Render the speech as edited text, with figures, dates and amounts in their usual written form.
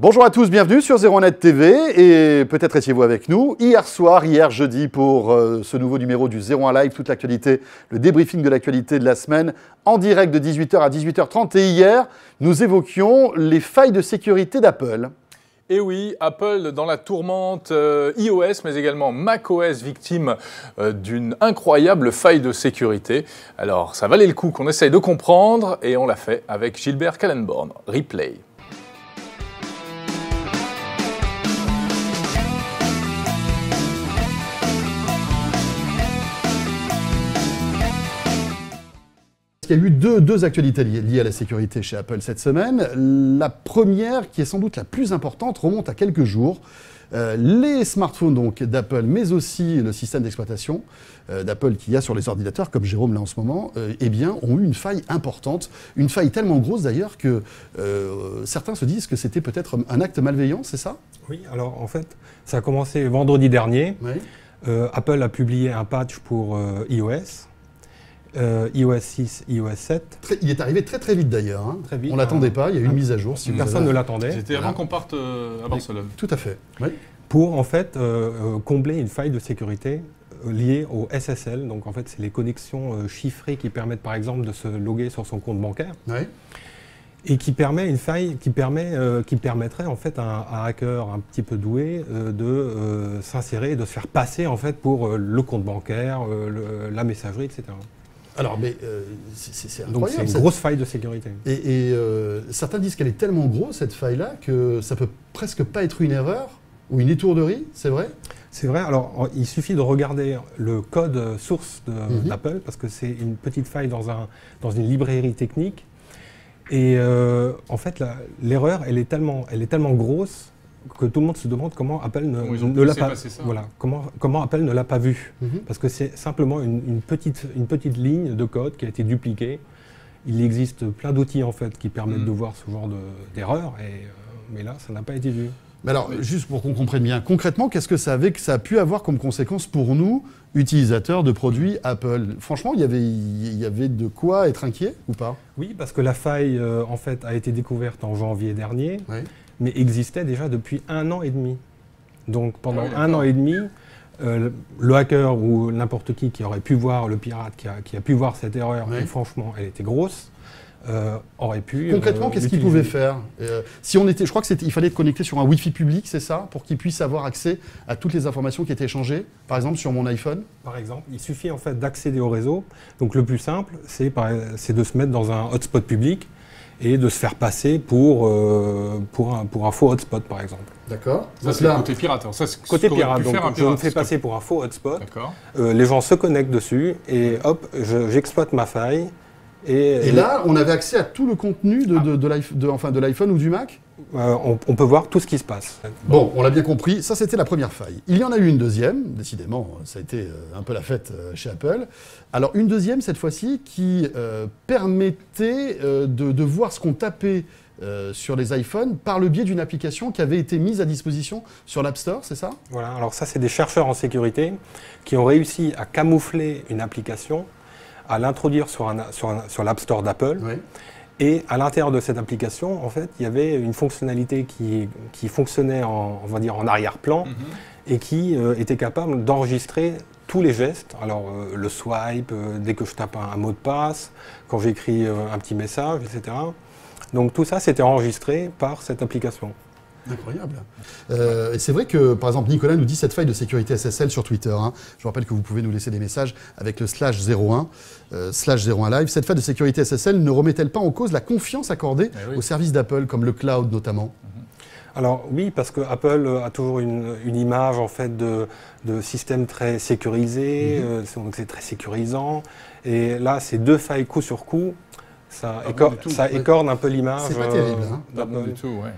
Bonjour à tous, bienvenue sur 01net TV et peut-être étiez-vous avec nous hier jeudi pour ce nouveau numéro du 01 Live, toute l'actualité, le débriefing de l'actualité de la semaine en direct de 18h à 18h30 et hier nous évoquions les failles de sécurité d'Apple. Et oui, Apple dans la tourmente, iOS mais également macOS victime d'une incroyable faille de sécurité. Alors ça valait le coup qu'on essaye de comprendre et on l'a fait avec Gilbert Kallenborn. Replay. Il y a eu deux actualités liées à la sécurité chez Apple cette semaine. La première, qui est sans doute la plus importante, remonte à quelques jours. Les smartphones donc d'Apple, mais aussi le système d'exploitation d'Apple qu'il y a sur les ordinateurs, comme Jérôme là en ce moment, eh bien, ont eu une faille importante. Une faille tellement grosse d'ailleurs que certains se disent que c'était peut-être un acte malveillant, c'est ça? Oui, alors en fait, ça a commencé vendredi dernier. Oui. Apple a publié un patch pour iOS. iOS 6, iOS 7. Il est arrivé très très vite d'ailleurs. Hein. Très vite. On ne l'attendait pas, il y a eu une mise à jour. Si Personne ne l'attendait. C'était avant qu'on parte à Barcelone. Tout à fait. Oui. Pour en fait combler une faille de sécurité liée au SSL. Donc en fait, c'est les connexions chiffrées qui permettent par exemple de se loguer sur son compte bancaire. Oui. Et qui permet une faille qui permettrait en fait à un hacker un petit peu doué de s'insérer, de se faire passer en fait pour le compte bancaire, la messagerie, etc. Alors, mais c'est incroyable. Donc c'est une grosse faille de sécurité. Et certains disent qu'elle est tellement grosse, cette faille-là, que ça peut presque pas être une erreur ou une étourderie, c'est vrai? C'est vrai. Alors, il suffit de regarder le code source d'Apple, parce que c'est une petite faille dans une librairie technique. Et en fait, l'erreur, elle est tellement grosse que tout le monde se demande comment Apple ne l'a pas. Voilà, comment Apple ne l'a pas vu. Parce que c'est simplement une petite ligne de code qui a été dupliquée. Il existe plein d'outils en fait qui permettent de voir ce genre d'erreur, mais là, ça n'a pas été vu. Mais alors, juste pour qu'on comprenne bien, concrètement, qu'est-ce que ça a pu avoir comme conséquence pour nous, utilisateurs de produits Apple? Franchement, il y avait de quoi être inquiet ou pas? Oui, parce que la faille en fait a été découverte en janvier dernier. Oui. Mais existait déjà depuis 1 an et demi. Donc pendant 1 an et demi, le hacker ou n'importe qui aurait pu voir, le pirate qui a pu voir cette erreur, et franchement elle était grosse, aurait pu... Concrètement, qu'est-ce qu'il pouvait faire? Si on était, je crois qu'il fallait être connecté sur un Wi-Fi public, c'est ça? Pour qu'il puisse avoir accès à toutes les informations qui étaient échangées, par exemple sur mon iPhone? Par exemple, il suffit en fait d'accéder au réseau. Donc le plus simple, c'est de se mettre dans un hotspot public et de se faire passer pour un faux hotspot, par exemple. D'accord. Ça, c'est côté pirate. Ça, côté pirate, donc je me fais passer pour un faux hotspot. Les gens se connectent dessus et hop, j'exploite ma faille. Et là, on avait accès à tout le contenu de l'iPhone ou du Mac? On peut voir tout ce qui se passe. Bon, on l'a bien compris, ça c'était la première faille. Il y en a eu une deuxième, décidément, ça a été un peu la fête chez Apple. Alors une deuxième cette fois-ci qui permettait de voir ce qu'on tapait sur les iPhones par le biais d'une application qui avait été mise à disposition sur l'App Store, c'est ça? Voilà, alors ça c'est des chercheurs en sécurité qui ont réussi à camoufler une application, à l'introduire sur l'App Store d'Apple. Oui. Et à l'intérieur de cette application, en fait, il y avait une fonctionnalité qui fonctionnait on va dire en arrière-plan et qui était capable d'enregistrer tous les gestes. Alors le swipe, dès que je tape un mot de passe, quand j'écris un petit message, etc. Donc tout ça, c'était enregistré par cette application. Incroyable. Et c'est vrai que, par exemple, Nicolas nous dit cette faille de sécurité SSL sur Twitter. Hein. Je vous rappelle que vous pouvez nous laisser des messages avec le /01 live. Cette faille de sécurité SSL ne remet-elle pas en cause la confiance accordée aux services d'Apple, comme le cloud notamment? Alors oui, parce que Apple a toujours une image en fait de système très sécurisé, donc c'est très sécurisant. Et là, ces deux failles coup sur coup, ça écorne un peu l'image. C'est pas terrible. Hein. Pas bon du tout, ouais.